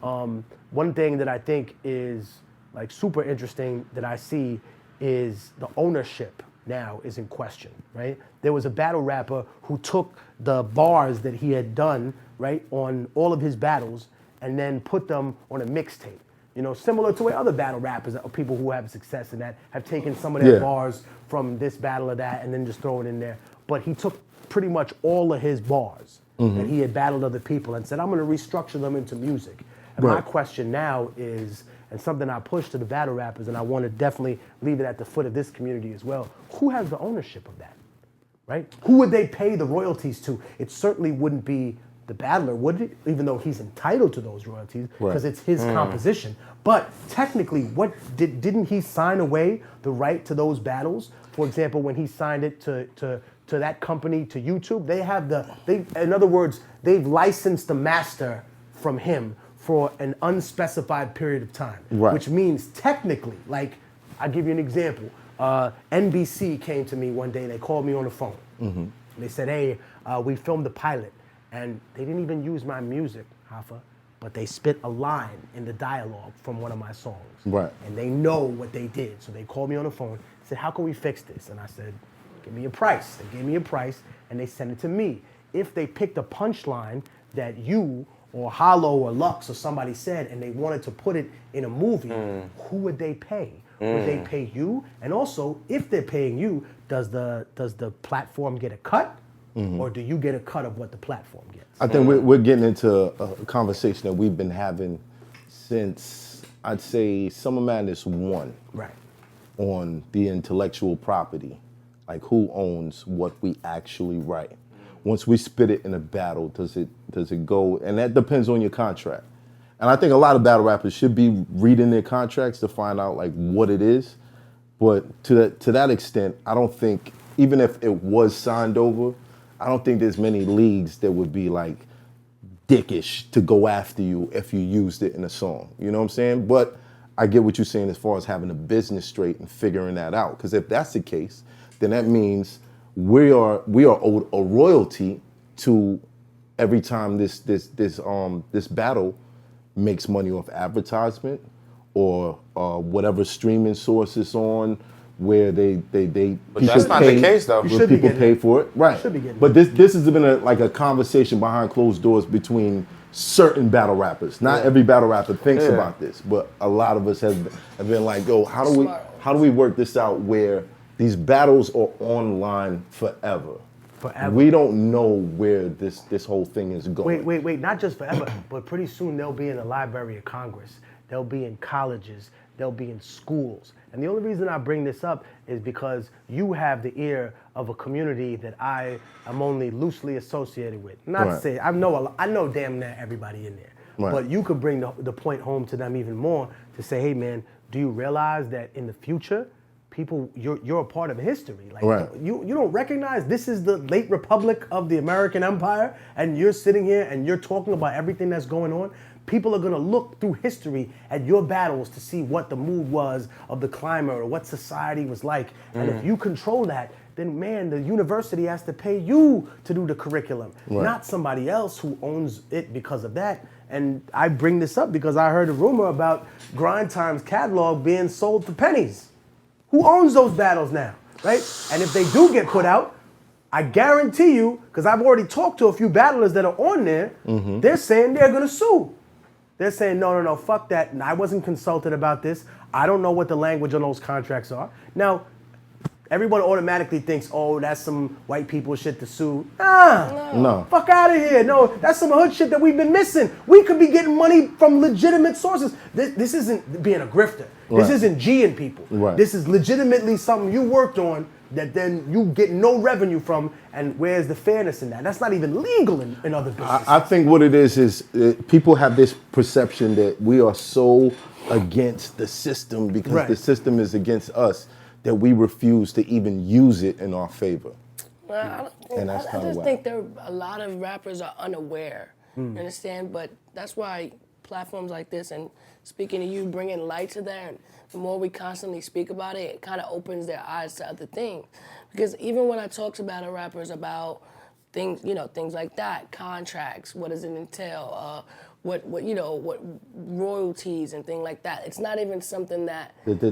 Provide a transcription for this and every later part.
One thing that I think is like super interesting that I see is the ownership now is in question, right? There was a battle rapper who took the bars that he had done, right, on all of his battles and then put them on a mixtape. You know, similar to where other battle rappers or people who have success in that have taken some of their bars from this battle or that and then just throw it in there. But he took pretty much all of his bars that he had battled other people and said, I'm gonna restructure them into music. And my question now is, and something I push to the battle rappers, and I want to definitely leave it at the foot of this community as well, who has the ownership of that, right? Who would they pay the royalties to? It certainly wouldn't be the battler, would it? Even though he's entitled to those royalties, because it's his composition. But technically, didn't he sign away the right to those battles? For example, when he signed it to that company, to YouTube, in other words, they've licensed the master from him for an unspecified period of time, which means technically, like, I'll give you an example. NBC came to me one day, they called me on the phone. They said, hey, we filmed the pilot, and they didn't even use my music, Hoffa, but they spit a line in the dialogue from one of my songs. And they know what they did, so they called me on the phone, said, how can we fix this? And I said, give me a price. They gave me a price, and they sent it to me. If they picked a punchline that you or Hollow or Lux or somebody said, and they wanted to put it in a movie, who would they pay? Would they pay you? And also, if they're paying you, does the platform get a cut, or do you get a cut of what the platform gets? I think we're getting into a conversation that we've been having since, I'd say, Summer Madness 1. On the intellectual property, like who owns what we actually write. Once we spit it in a battle, does it go? And that depends on your contract. And I think a lot of battle rappers should be reading their contracts to find out like what it is. But to that extent, I don't think, even if it was signed over, I don't think there's many leagues that would be like dickish to go after you if you used it in a song. You know what I'm saying? But I get what you're saying as far as having a business straight and figuring that out. Because if that's the case, then that means we are owed a royalty to every time this battle makes money off advertisement or whatever streaming source it's on, where they But that's not the case though. Where people pay for it, right? But this has been a conversation behind closed doors between certain battle rappers. Not every battle rapper thinks about this, but a lot of us have been like, yo, how do we work this out where these battles are online forever? We don't know where this whole thing is going. Wait, not just forever, but pretty soon they'll be in the Library of Congress. They'll be in colleges. They'll be in schools. And the only reason I bring this up is because you have the ear of a community that I am only loosely associated with. Not to say, I know damn near everybody in there. But you could bring the point home to them even more to say, hey man, do you realize that in the future, people, you're a part of history. Like you don't recognize this is the late republic of the American Empire, and you're sitting here and you're talking about everything that's going on. People are gonna look through history at your battles to see what the mood was of the climate or what society was like. And if you control that, then man, the university has to pay you to do the curriculum, not somebody else who owns it because of that. And I bring this up because I heard a rumor about Grind Time's catalog being sold for pennies. Who owns those battles now, right? And if they do get put out, I guarantee you, because I've already talked to a few battlers that are on there, they're saying they're gonna sue. They're saying, no, fuck that. I wasn't consulted about this. I don't know what the language on those contracts are. Now, everyone automatically thinks, oh, that's some white people shit to sue. No. Fuck out of here. No, that's some hood shit that we've been missing. We could be getting money from legitimate sources. This isn't being a grifter. This isn't G-ing people. This is legitimately something you worked on that then you get no revenue from, and where's the fairness in that? That's not even legal in other businesses. I think what it is people have this perception that we are so against the system because the system is against us that we refuse to even use it in our favor. Well, I just think a lot of rappers are unaware, understand? But that's why platforms like this and speaking to you, bringing light to that, and the more we constantly speak about it, it kind of opens their eyes to other things. Because even when I talk to battle rappers about things, things like that, contracts, what does it entail, what royalties and things like that. It's not even something that they're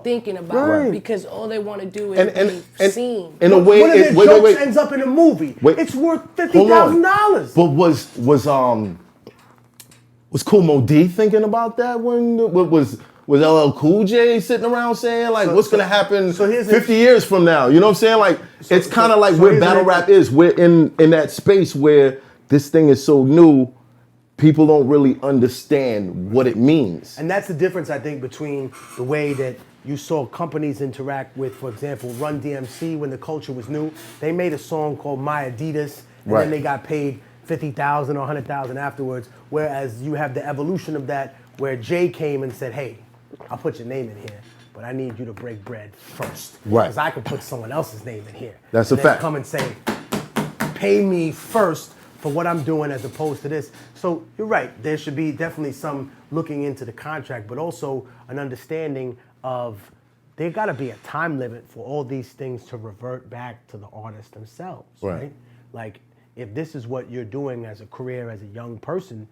thinking about Right. because all they want to do is be seen. In a way, one of their jokes ends up in a movie. It's worth $50,000. But was Kool Moe Dee thinking about that when was LL Cool J sitting around saying like what's gonna happen 50 years from now? You know what I'm saying? Like it's kind of like where battle rap is. We're in that space where this thing is so new, people don't really understand what it means. And that's the difference, I think, between the way that you saw companies interact with, for example, Run DMC when the culture was new. They made a song called My Adidas, and then they got paid $50,000 or $100,000 afterwards. Whereas you have the evolution of that, where Jay came and said, "Hey, I'll put your name in here, but I need you to break bread first, right? Because I can put someone else's name in here. That's and a fact. Come and say, pay me first for what I'm doing as opposed to this." So you're right. There should be definitely some looking into the contract, but also an understanding of there got to be a time limit for all these things to revert back to the artists themselves, right? Like if this is what you're doing as a career, as a young person,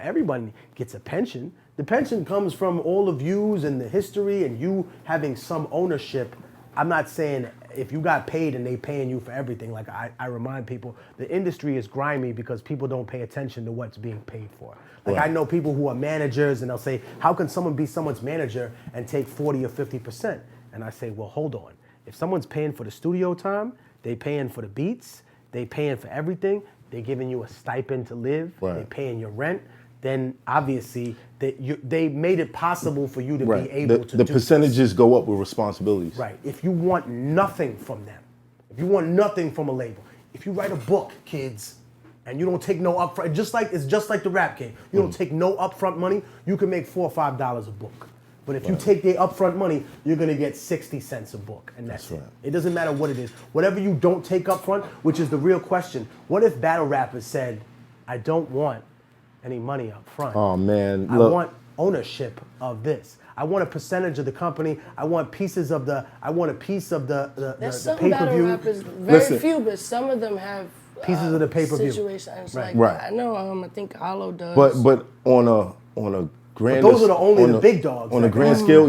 everyone gets a pension. The pension comes from all the views and the history and you having some ownership. I'm not saying if you got paid and they paying you for everything, like I remind people, the industry is grimy because people don't pay attention to what's being paid for. Like I know people who are managers and they'll say, how can someone be someone's manager and take 40 or 50%? And I say, well, hold on. If someone's paying for the studio time, they paying for the beats, they paying for everything, they giving you a stipend to live, they paying your rent, then obviously they made it possible for you to be able to do the percentages go up with responsibilities. Right. If you want nothing from them, if you want nothing from a label, if you write a book, kids, and you don't take no upfront, it's just like the rap game. You don't take no upfront money, you can make $4 or $5 a book. But if you take the upfront money, you're gonna get 60 cents a book, and that's it. It doesn't matter what it is. Whatever you don't take upfront, which is the real question, what if battle rappers said, I don't want any money up front. Oh man, I want ownership of this. I want a percentage of the company. I want a piece of the There's some pay-per-view. battle rappers, very few, but some of them have pieces of the pay-per-view. Situations Right. like I know. I think Hollow does. But on a grand. But those are only the big dogs. On a grand scale,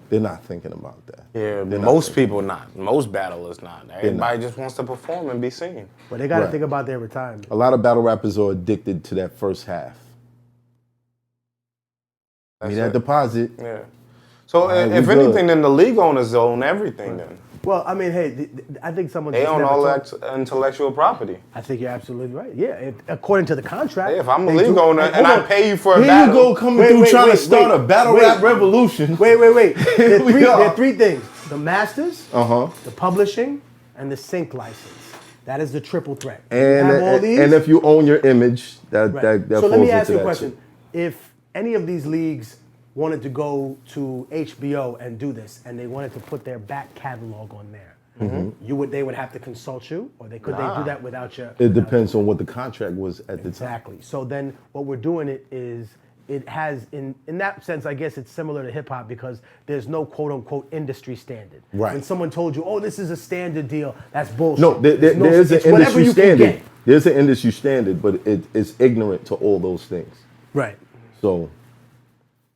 they're not thinking about that. Yeah, most people not. Most battlers not. Everybody just wants to perform and be seen. But they got to think about their retirement. A lot of battle rappers are addicted to that first half. That deposit. Yeah. So if anything, then the league owners own everything then. Well, I mean, hey, I think someone. They own all that intellectual property. I think you're absolutely right. Yeah, according to the contract. Yeah, if I'm a league owner and I pay you for a battle. Here you go coming through trying to start a battle rap revolution. There are three things. The masters, the publishing, and the sync license. That is the triple threat. And if you own your image, that falls into that. So let me ask you a question. If any of these leagues wanted to go to HBO and do this, and they wanted to put their back catalog on there, they would have to consult you, or could they do that without your? It depends on what the contract was at the time. Exactly. So then, what we're doing it has in that sense, I guess it's similar to hip hop because there's no quote unquote industry standard. Right. When someone told you, oh, this is a standard deal, that's bullshit. No, there's an industry standard. There's an industry standard, but it's ignorant to all those things. Right. So.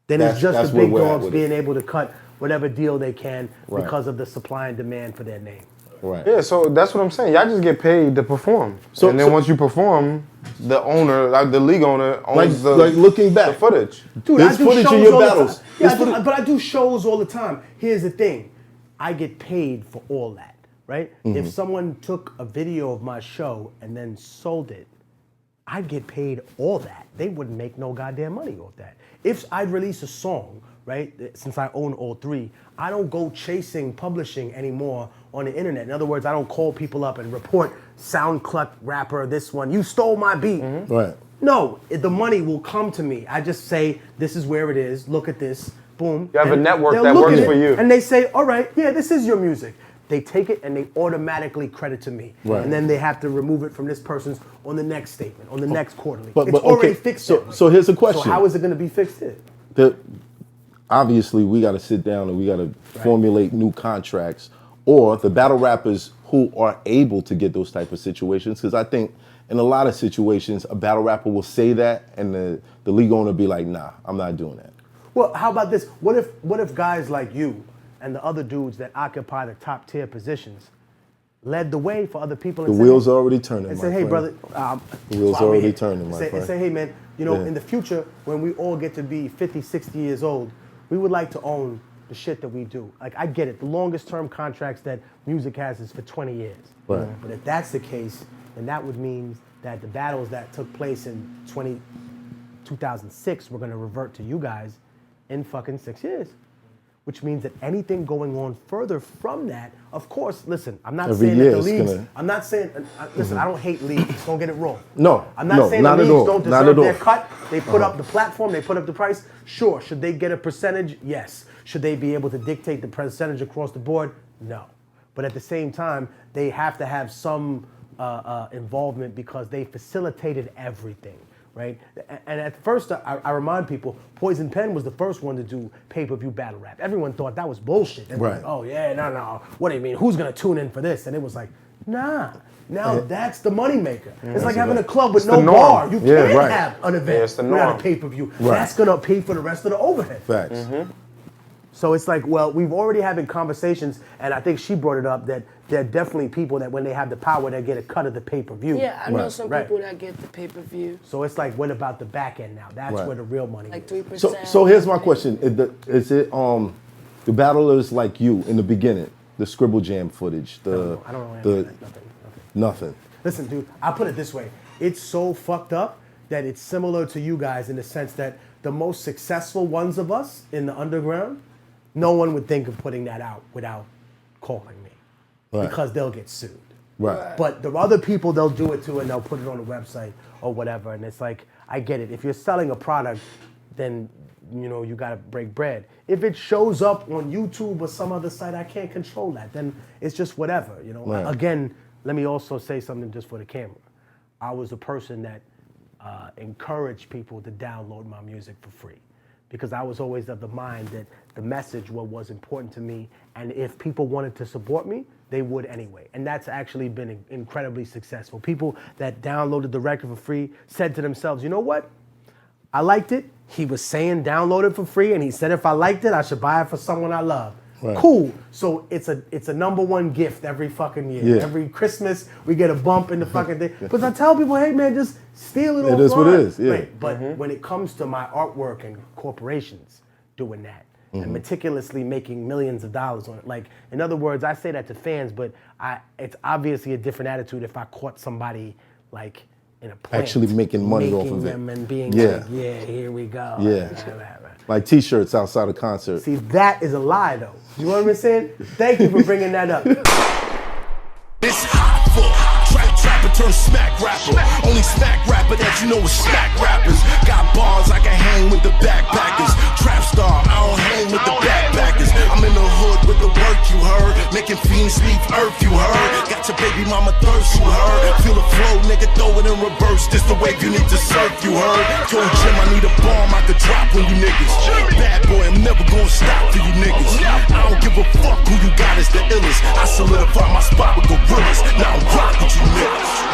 Then it's just the big dogs being able to cut whatever deal they can because of the supply and demand for their name. Right. Yeah, so that's what I'm saying. Y'all just get paid to perform. And then once you perform, the owner, like the league owner, owns looking back, the footage. Dude, there's footage in your battles. But I do shows all the time. Here's the thing. I get paid for all that, right? If someone took a video of my show and then sold it, I'd get paid all that. They wouldn't make no goddamn money off that. If I'd release a song, right, since I own all three, I don't go chasing publishing anymore on the internet. In other words, I don't call people up and report SoundCloud rapper, this one, you stole my beat. Right. No, the money will come to me. I just say, this is where it is, look at this, boom. You have a network that works for you. And they say, all right, yeah, this is your music. They take it and they automatically credit to me. Right. And then they have to remove it from this person's on the next statement, on the next quarterly. It's already fixed. So here's a question. So how is it going to be fixed here? Obviously, we got to sit down and we got to formulate new contracts, or the battle rappers who are able to get those type of situations. Because I think in a lot of situations, a battle rapper will say that, and the league owner be like, nah, I'm not doing that. Well, how about this? What if guys like you and the other dudes that occupy the top tier positions led the way for other people? The wheels are already turning, and my say, hey, friend. brother, the wheels are already turning, my friend. And say, hey, man, you know, in the future, when we all get to be 50, 60 years old, we would like to own the shit that we do. Like, I get it. The longest term contracts that music has is for 20 years. Right. But if that's the case, then that would mean that the battles that took place in 2006 were going to revert to you guys in fucking 6 years. Which means that anything going on further from that, of course, listen, I'm not saying that the leagues, I'm not saying, listen, I don't hate leagues, don't get it wrong. No, I'm not saying not the at leagues all. don't Not deserve at their all. cut. They put up the platform, they put up the price. Sure, should they get a percentage? Yes. Should they be able to dictate the percentage across the board? No. But at the same time, they have to have some involvement because they facilitated everything. Right? And at first, I remind people, Poison Pen was the first one to do pay-per-view battle rap. Everyone thought that was bullshit. They were Right. like, oh, yeah, no. What do you mean? Who's going to tune in for this? And it was like, nah. Now that's the moneymaker. It's like having a club with no bar. You can't have an event without a pay-per-view. Right. That's going to pay for the rest of the overhead. Facts. So it's like, well, we've already having conversations, and I think she brought it up, that there are definitely people that when they have the power, they get a cut of the pay-per-view. Yeah, I know some people that get the pay-per-view. So it's like, what about the back end now? That's where the real money Like is. 3%. So here's my question: Is it the battlers like you in the beginning, the Scribble Jam footage, I don't know. Nothing. Listen, dude, I'll put it this way. It's so fucked up that it's similar to you guys in the sense that the most successful ones of us in the underground, no one would think of putting that out without calling me. Right. Because they'll get sued. Right. But the other people, they'll do it too, and they'll put it on the website or whatever. And it's like, I get it. If you're selling a product, then you know you gotta break bread. If it shows up on YouTube or some other site, I can't control that. Then it's just whatever. You know. Right. Again, let me also say something just for the camera. I was a person that encouraged people to download my music for free, because I was always of the mind that the message was important to me, and if people wanted to support me, they would anyway. And that's actually been incredibly successful. People that downloaded the record for free said to themselves, you know what? I liked it. He was saying download it for free, and he said if I liked it, I should buy it for someone I love. Right. Cool. So it's a #1 gift every fucking year. Yeah. Every Christmas we get a bump in the fucking thing. But I tell people, hey man, just steal it. It is what it is. Yeah. Right. But when it comes to my artwork and corporations doing that and meticulously making millions of dollars on it, like in other words, I say that to fans, but it's obviously a different attitude if I caught somebody like in a plant Actually making money off of it. them and being like, yeah, here we go. Yeah. Like T-shirts outside a concert. See, that is a lie, though. You know what I'm saying? Thank you for bringing that up. It's hot for trapper turn smack rapper. Only smack rapper that you know is smack rappers. Got bars I can hang with the backpackers. Trap star, I don't hang with the backpackers. I'm in the hood with the work, you heard. Making fiends leave earth, you heard. Got your baby mama thirst, you heard. Feel the flow, nigga, throw it in reverse. This the wave you need to surf, you heard. Told Jim I need a bomb I could drop on you niggas. Bad boy, I'm never gonna stop for you niggas. I don't give a fuck who you got is the illest. I solidify my spot with gorillas. Now I'm rock with you niggas.